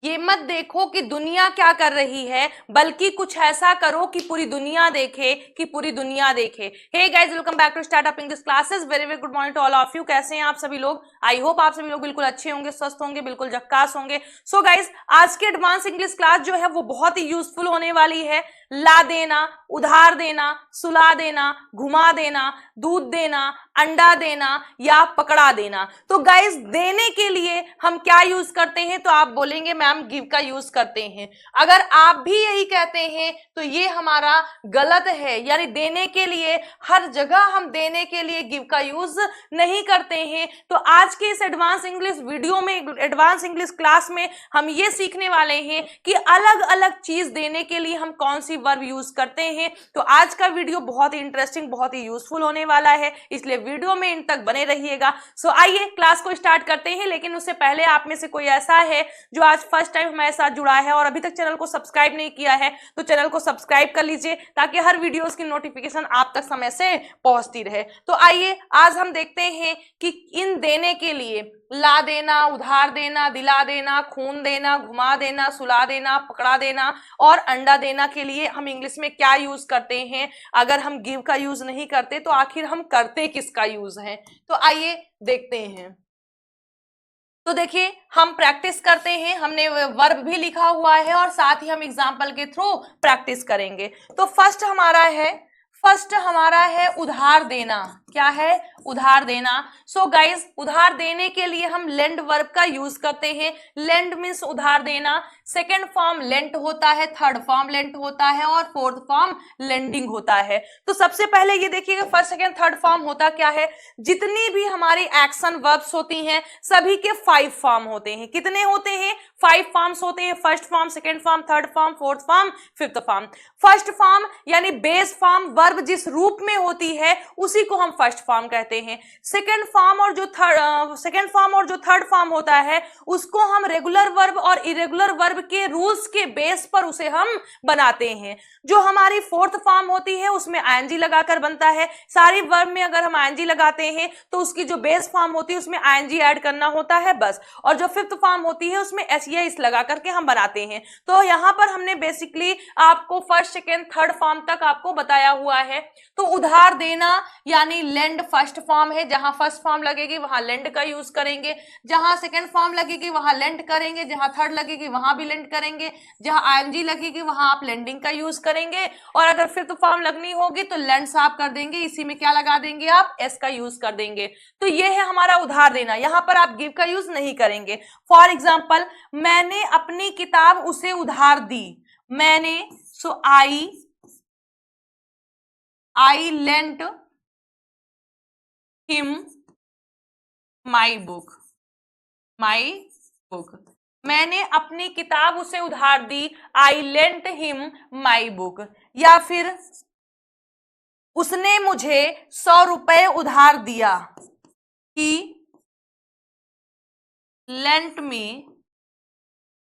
ये मत देखो कि दुनिया क्या कर रही है, बल्कि कुछ ऐसा करो कि पूरी दुनिया देखे, कि पूरी दुनिया देखे। Hey guys, welcome back to startup English classes. Very very good morning to all of you. कैसे हैं आप सभी लोग? आई होप आप सभी लोग बिल्कुल अच्छे होंगे, स्वस्थ होंगे, बिल्कुल झक्कास होंगे। सो गाइस, आज की एडवांस इंग्लिश क्लास जो है वो बहुत ही यूजफुल होने वाली है। ला देना, उधार देना, सुला देना, घुमा देना, दूध देना, अंडा देना या पकड़ा देना। तो गाइस, देने के लिए हम क्या यूज करते हैं? तो आप बोलेंगे मैम गिव का यूज करते हैं। अगर आप भी यही कहते हैं तो ये हमारा गलत है, यानी देने के लिए हर जगह हम देने के लिए गिव का यूज नहीं करते हैं। तो आज के इस एडवांस इंग्लिश वीडियो में, एडवांस इंग्लिश क्लास में हम ये सीखने वाले हैं कि अलग अलग चीज देने के लिए हम कौन सी वर्ब यूज करते हैं। तो आज का वीडियो बहुत ही इंटरेस्टिंग, बहुत ही यूजफुल होने वाला है, इसलिए वीडियो में इन तक बने रहिएगा। सो आइए क्लास को स्टार्ट करते हैं। लेकिन उससे पहले आप में से कोई ऐसा है जो आज फर्स्ट टाइम हमारे साथ जुड़ा है और अभी तक चैनल को सब्सक्राइब नहीं किया है, तो चैनल को सब्सक्राइब कर लीजिए ताकि हर वीडियोस की नोटिफिकेशन आप तक समय से पहुंचती रहे। तो आइए आज हम देखते हैं कि इन देने के लिए ला देना, उधार देना, दिला देना, खून देना, घुमा देना, सुला देना, पकड़ा देना और अंडा देना के लिए हम इंग्लिश में क्या यूज करते हैं। अगर हम गिव का यूज नहीं करते तो आखिर हम करते किसका यूज है? तो आइए देखते हैं। तो देखिए, हम प्रैक्टिस करते हैं। हमने वर्ब भी लिखा हुआ है और साथ ही हम एग्जाम्पल के थ्रू प्रैक्टिस करेंगे। तो फर्स्ट हमारा है उधार देना। क्या है? उधार देना। सो गाइज, उधार देने के लिए हम लेंड वर्ब का यूज करते हैं। लेंड मीन्स उधार देना। सेकेंड फॉर्म लेंट होता है, थर्ड फॉर्म लेंट होता है और फोर्थ फॉर्म लेंडिंग होता है। तो सबसे पहले ये देखिएगा, फर्स्ट सेकेंड थर्ड फॉर्म होता क्या है? जितनी भी हमारी एक्शन वर्ब्स होती हैं सभी के 5 फॉर्म होते हैं। कितने होते हैं? 5 फॉर्म्स होते हैं। First form, second form, third form, fourth form, fifth form. First form यानी बेस फॉर्म, वर्ब जिस रूप में होती है उसी को हम फर्स्ट फॉर्म कहते हैं। सेकेंड फॉर्म और जो थर्ड फॉर्म होता है उसको हम रेगुलर वर्ब और इरेगुलर वर्ब के रूल्स के बेस पर उसे हम बनाते हैं। जो हमारी फोर्थ फॉर्म होती है उसमें आईएनजी लगाकर बनता है। सारी वर्ब में अगर हम आईएनजी लगाते हैं तो उसकी जो बेस फॉर्म होती है उसमें आईएनजी ऐड करना होता है बस। और जो फिफ्थ फॉर्म होती है उसमें एसईएस लगा करके हम बनाते हैं। तो यहां पर हमने बेसिकली आपको फर्स्ट सेकेंड थर्ड फॉर्म तक आपको बताया हुआ है। तो उधार देना यानी लेंड फर्स्ट फॉर्म है। जहां फर्स्ट फॉर्म लगेगी वहां लेंड का यूज करेंगे, जहां सेकेंड फॉर्म लगेगी वहां लेंड करेंगे, जहां थर्ड लगेगी वहां भी लेंड करेंगे, जहां आईएनजी लगेगी वहां आप लेंडिंग का यूज करेंगे और अगर फिफ्थ फॉर्म लगनी होगी तो लेंड साफ कर देंगे, इसी में क्या लगा देंगे आप? एस का यूज कर देंगे। तो ये है हमारा उधार देना। यहां पर आप गिव का यूज नहीं करेंगे। फॉर एग्जाम्पल, मैंने अपनी किताब उसे उधार दी। मैंने, सो I lent him my book. मैंने अपनी किताब उसे उधार दी। I lent him my book. या फिर उसने मुझे 100 रुपए उधार दिया। He lent me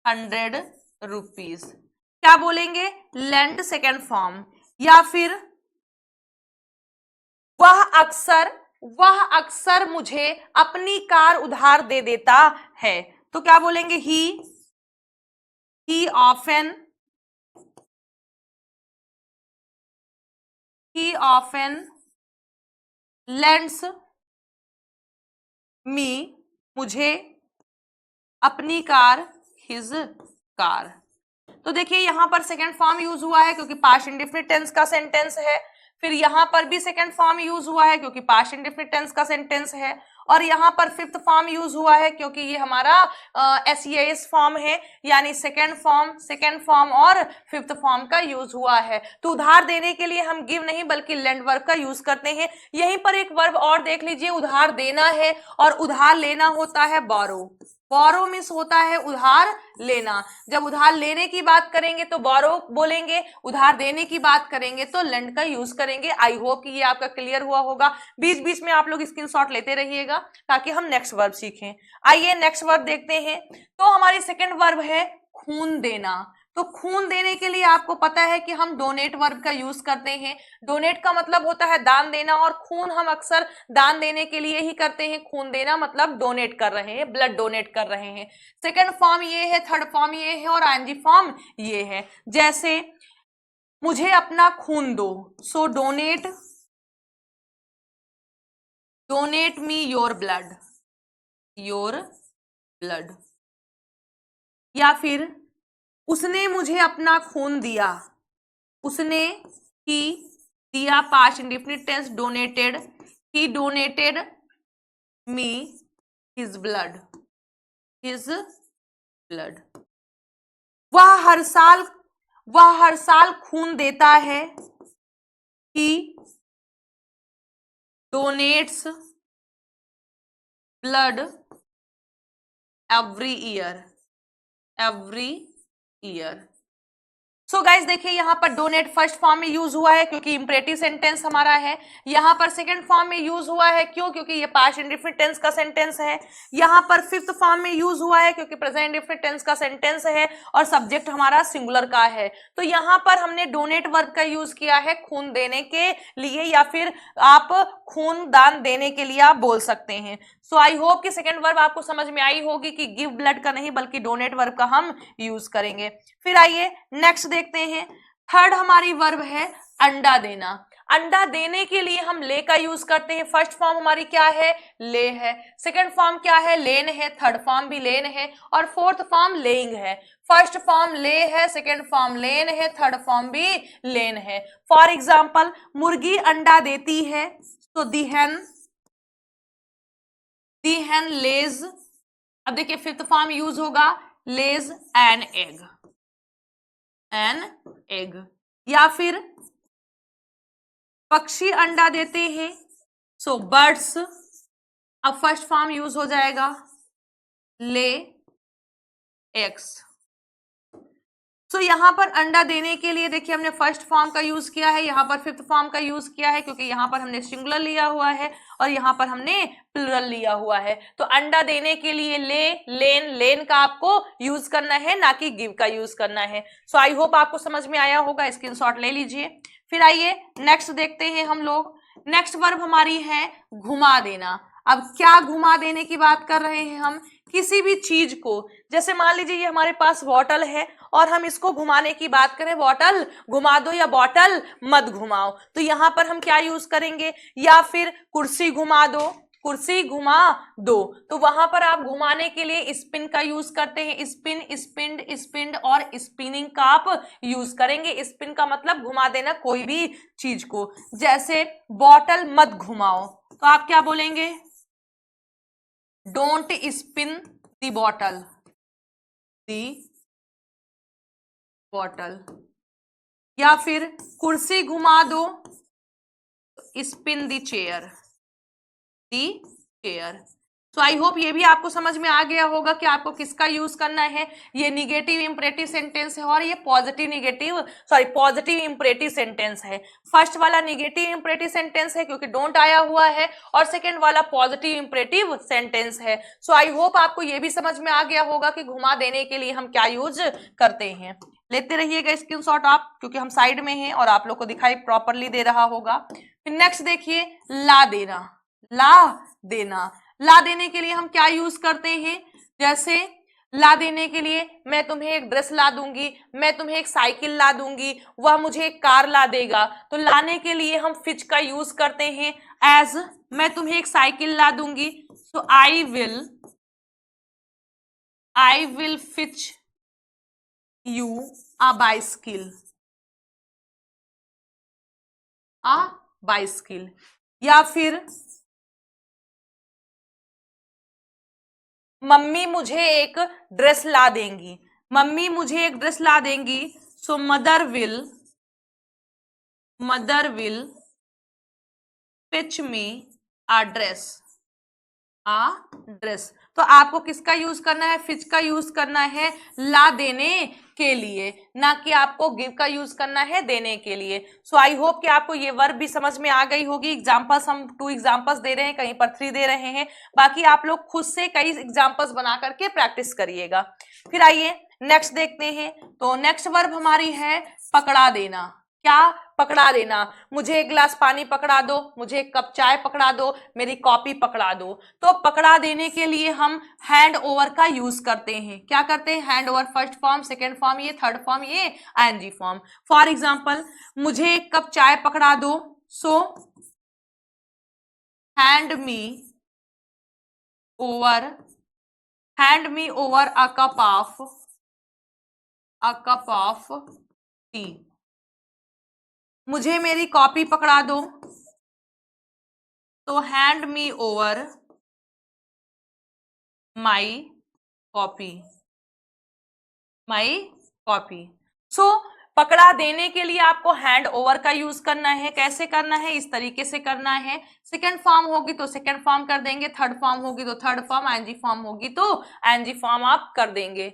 100 rupees. क्या बोलेंगे? lent second form. या फिर वह अक्सर मुझे अपनी कार उधार दे देता है। तो क्या बोलेंगे? he often lends me, मुझे अपनी कार, his car। तो देखिए यहां पर सेकेंड फॉर्म यूज हुआ है क्योंकि पास्ट इंडेफिनिट टेंस का सेंटेंस है। फिर यहां पर भी सेकेंड फॉर्म यूज हुआ है क्योंकि पास्ट इंडेफिनिट टेंस का सेंटेंस है। और यहां पर फिफ्थ फॉर्म यूज हुआ है क्योंकि ये हमारा एसईएस फॉर्म है, यानी सेकेंड फॉर्म और फिफ्थ फॉर्म का यूज हुआ है। तो उधार देने के लिए हम गिव नहीं बल्कि लेंड वर्ब का यूज करते हैं। यहीं पर एक वर्ब और देख लीजिए, उधार देना है और उधार लेना होता है बोरो। बोरो मीन्स होता है उधार लेना। जब उधार लेने की बात करेंगे तो बोरो बोलेंगे, उधार देने की बात करेंगे तो लेंड का यूज करेंगे। आई होप कि ये आपका क्लियर हुआ होगा। बीच बीच में आप लोग स्क्रीनशॉट लेते रहिएगा ताकि हम नेक्स्ट वर्ब सीखें। आइए नेक्स्ट वर्ब देखते हैं। तो हमारी सेकेंड वर्ब है खून देना। तो खून देने के लिए आपको पता है कि हम डोनेट वर्ब का यूज करते हैं। डोनेट का मतलब होता है दान देना, और खून हम अक्सर दान देने के लिए ही करते हैं। खून देना मतलब डोनेट कर रहे हैं, ब्लड डोनेट कर रहे हैं। सेकेंड फॉर्म ये है, थर्ड फॉर्म ये है, और आईएनजी फॉर्म ये है। जैसे मुझे अपना खून दो, सो डोनेट मी योर ब्लड, या फिर उसने मुझे अपना खून दिया, उसने ही दिया, past indefinite tense, donated, he donated me his blood, वह हर साल खून देता है, he donates blood every year. So guys देखिए, यहां पर डोनेट फर्स्ट फॉर्म में यूज हुआ है क्योंकि इंपरेटिव सेंटेंस हमारा है। यहां पर सेकंड फॉर्म में यूज हुआ है क्यों? क्योंकि ये पास्ट इंडेफिनिट टेंस का सेंटेंस है। यहां पर फिफ्थ फॉर्म में यूज हुआ है क्योंकि प्रेजेंट इंडेफिनिट टेंस का सेंटेंस है और सब्जेक्ट हमारा सिंगुलर का है। तो यहां पर हमने डोनेट वर्ब का यूज किया है खून देने के लिए, या फिर आप खून दान देने के लिए आप बोल सकते हैं। सो आई होप कि सेकंड वर्ब आपको समझ में आई होगी कि गिव ब्लड का नहीं बल्कि डोनेट वर्ब का हम यूज करेंगे। फिर आइए नेक्स्ट देखते हैं। थर्ड हमारी वर्ब है अंडा देना। अंडा देने के लिए हम ले का यूज करते हैं। फर्स्ट फॉर्म हमारी क्या है? ले है। सेकंड फॉर्म क्या है? लेन है। थर्ड फॉर्म भी लेन है, और फोर्थ फॉर्म लेइंग है। फर्स्ट फॉर्म ले है, सेकंड फॉर्म लेन है, थर्ड फॉर्म भी लेन है। फॉर एग्जाम्पल, मुर्गी अंडा देती है, तो दी hen lays। अब देखिए फिफ्थ फॉर्म यूज होगा, lays an egg। या फिर पक्षी अंडा देते हैं, सो बर्ड्स। अब फर्स्ट फॉर्म यूज हो जाएगा, ले eggs। सो यहां पर अंडा देने के लिए देखिए हमने फर्स्ट फॉर्म का यूज किया है, यहां पर फिफ्थ फॉर्म का यूज किया है क्योंकि यहां पर हमने सिंगुलर लिया हुआ है और यहां पर हमने प्लूरल लिया हुआ है। तो अंडा देने के लिए लेन का आपको यूज करना है, ना कि गिव का यूज करना है। सो आई होप आपको समझ में आया होगा, स्क्रीनशॉट ले लीजिए। फिर आइए नेक्स्ट देखते हैं हम लोग। नेक्स्ट वर्ब हमारी है घुमा देना। अब क्या घुमा देने की बात कर रहे हैं हम? किसी भी चीज को, जैसे मान लीजिए ये हमारे पास बॉटल है और हम इसको घुमाने की बात करें, बॉटल घुमा दो या बॉटल मत घुमाओ, तो यहां पर हम क्या यूज करेंगे? या फिर कुर्सी घुमा दो, कुर्सी घुमा दो, तो वहां पर आप घुमाने के लिए स्पिन का यूज करते हैं। स्पिन, स्पिन्ड, स्पिन्ड और स्पिनिंग का आप यूज करेंगे। स्पिन का मतलब घुमा देना कोई भी चीज को। जैसे बॉटल मत घुमाओ, तो आप क्या बोलेंगे? Don't spin the bottle. या फिर कुर्सी घुमा दो, spin the chair. So I hope ये भी आपको समझ में आ गया होगा कि आपको किसका यूज करना है। ये निगेटिव इंपरेटिव सेंटेंस है और ये पॉजिटिव इंपरेटिव सेंटेंस है। फर्स्ट वाला निगेटिव इंपरेटिव सेंटेंस है क्योंकि डोंट आया हुआ है, और सेकंड वाला पॉजिटिव इंपरेटिव सेंटेंस है। सो आई होप आपको ये भी समझ में आ गया होगा कि घुमा देने के लिए हम क्या यूज करते हैं। लेते रहिएगा स्क्रीनशॉट आप, क्योंकि हम साइड में हैं और आप लोग को दिखाई प्रॉपरली दे रहा होगा। फिर नेक्स्ट देखिए, ला देना। ला देने के लिए हम क्या यूज करते हैं? जैसे ला देने के लिए मैं तुम्हें एक ड्रेस ला दूंगी, मैं तुम्हें एक साइकिल ला दूंगी, वह मुझे एक कार ला देगा। तो लाने के लिए हम फिच का यूज करते हैं। एज मैं तुम्हें एक साइकिल ला दूंगी, तो I will fetch you a bicycle. या फिर मम्मी मुझे एक ड्रेस ला देंगी, so mother will fetch me a dress. तो आपको किसका यूज करना है? फिच का यूज करना है ला देने के लिए, ना कि आपको गिव का यूज करना है देने के लिए। सो आई होप कि आपको ये वर्ब भी समझ में आ गई होगी। एग्जांपल्स हम 2 एग्जांपल्स दे रहे हैं, कहीं पर 3 दे रहे हैं, बाकी आप लोग खुद से कई एग्जांपल्स बना करके प्रैक्टिस करिएगा। फिर आइए नेक्स्ट देखते हैं। तो नेक्स्ट वर्ब हमारी है पकड़ा देना। क्या? पकड़ा देना। मुझे एक गिलास पानी पकड़ा दो, मुझे एक कप चाय पकड़ा दो, मेरी कॉपी पकड़ा दो। तो पकड़ा देने के लिए हम हैंड ओवर का यूज करते हैं। क्या करते हैं? Hand over, first form, second form, ये थर्ड फॉर्म, ये आईएनजी फॉर्म। फॉर एग्जाम्पल, मुझे एक कप चाय पकड़ा दो, सो hand me over a cup of tea। मुझे मेरी कॉपी पकड़ा दो, तो hand me over my copy. So पकड़ा देने के लिए आपको हैंड ओवर का यूज करना है। कैसे करना है? इस तरीके से करना है। सेकंड फॉर्म होगी तो सेकंड फॉर्म कर देंगे, थर्ड फॉर्म होगी तो थर्ड फॉर्म, आईएनजी फॉर्म होगी तो आईएनजी फॉर्म आप कर देंगे।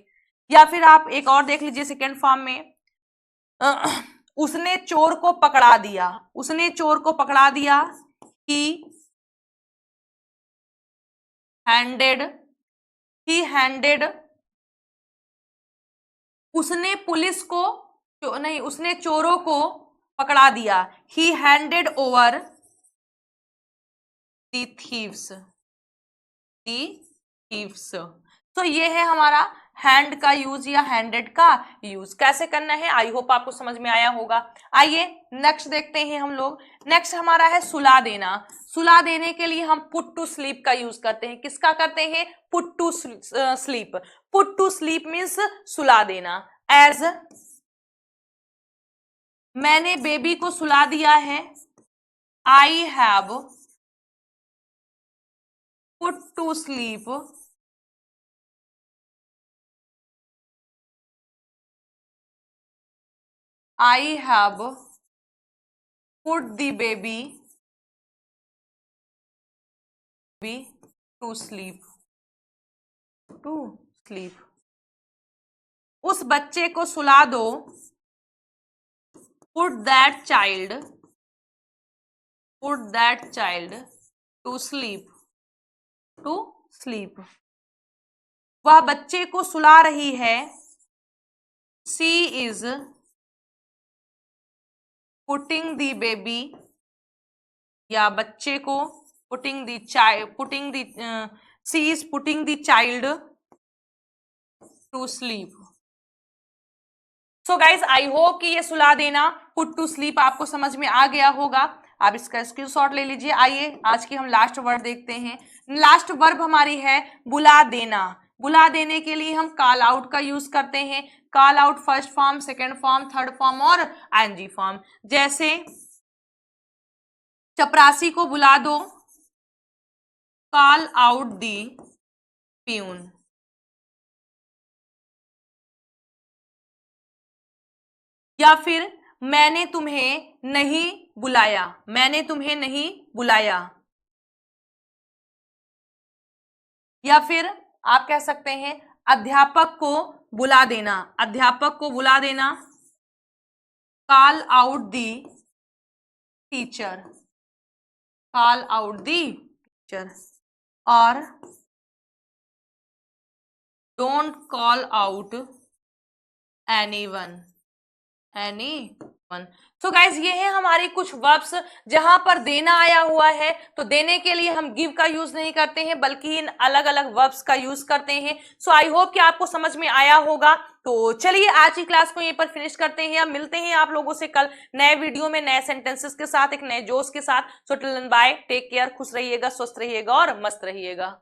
या फिर आप एक और देख लीजिए सेकंड फॉर्म में, उसने चोर को पकड़ा दिया। उसने चोर को पकड़ा दिया, ही हैंडेड। उसने पुलिस को नहीं, उसने चोरों को पकड़ा दिया, ही हैंडेड ओवर द थीव्स। तो ये है हमारा हैंड का यूज या हैंडेड का यूज। कैसे करना है आई होप आपको समझ में आया होगा। आइए नेक्स्ट देखते हैं हम लोग। नेक्स्ट हमारा है सुला देना। सुला देने के लिए हम पुट टू स्लीप का यूज करते हैं। किसका करते हैं? Put to sleep. Put to sleep means सुला देना। एज मैंने बेबी को सुला दिया है, I have put to sleep I have put the baby to sleep. उस बच्चे को सुला दो, put that child to sleep. वह बच्चे को सुला रही है, she is putting the baby, या बच्चे को she is putting the child to sleep. So guys I hope कि ये सुला देना, पुट टू स्लीप आपको समझ में आ गया होगा। आप इसका स्क्रीनशॉट ले लीजिए। आइए आज की हम लास्ट वर्ड देखते हैं। लास्ट वर्ब हमारी है बुला देना। बुला देने के लिए हम कॉल आउट का यूज करते हैं। Call out first form, second form, third form और आईएनजी फॉर्म। जैसे चपरासी को बुला दो, कॉल आउट दी प्यून। या फिर मैंने तुम्हें नहीं बुलाया। या फिर आप कह सकते हैं अध्यापक को बुला देना, कॉल आउट दी टीचर। और don't call out anyone. So guys ये है हमारी कुछ वर्ब्स जहां पर देना आया हुआ है। तो देने के लिए हम गिव का यूज नहीं करते हैं, बल्कि इन अलग अलग वर्ब्स का यूज करते हैं। सो आई होप कि आपको समझ में आया होगा। तो चलिए आज की क्लास को यहीं पर फिनिश करते हैं। अब मिलते हैं आप लोगों से कल नए वीडियो में, नए सेंटेंसेस के साथ, एक नए जोश के साथ। So till then bye, take care, खुश रहिएगा, स्वस्थ रहिएगा और मस्त रहिएगा।